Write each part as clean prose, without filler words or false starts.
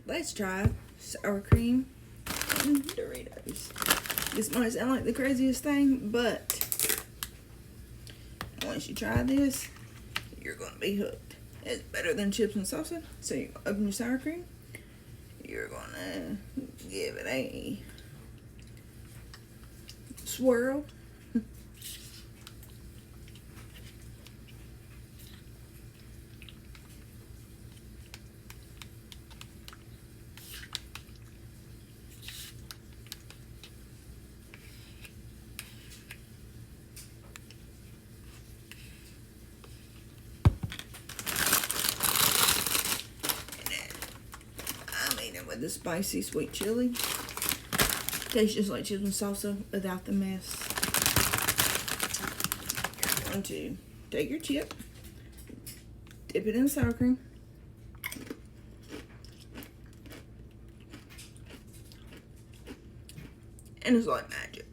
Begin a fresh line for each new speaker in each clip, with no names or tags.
let's try sour cream and Doritos. This might sound like the craziest thing, but once you try this, you're going to be hooked. It's better than chips and salsa. So you open your sour cream. You're going to give it a swirl. With the spicy sweet chili. Tastes just like chips and salsa without the mess. You're going to take your chip, dip it in sour cream, and it's like magic.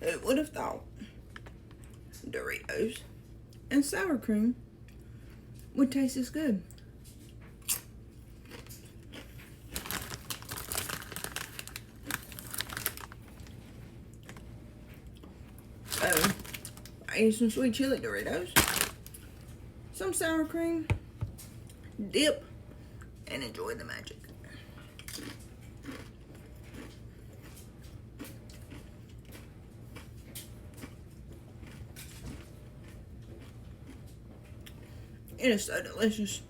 Who would have thought Doritos and sour cream would taste as good? So, I use some sweet chili Doritos, some sour cream, dip, and enjoy the magic. It is so delicious.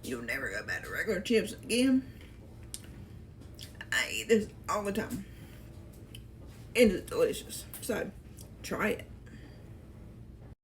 You'll never go back to regular chips again. I eat this all the time. It is delicious. So, try it.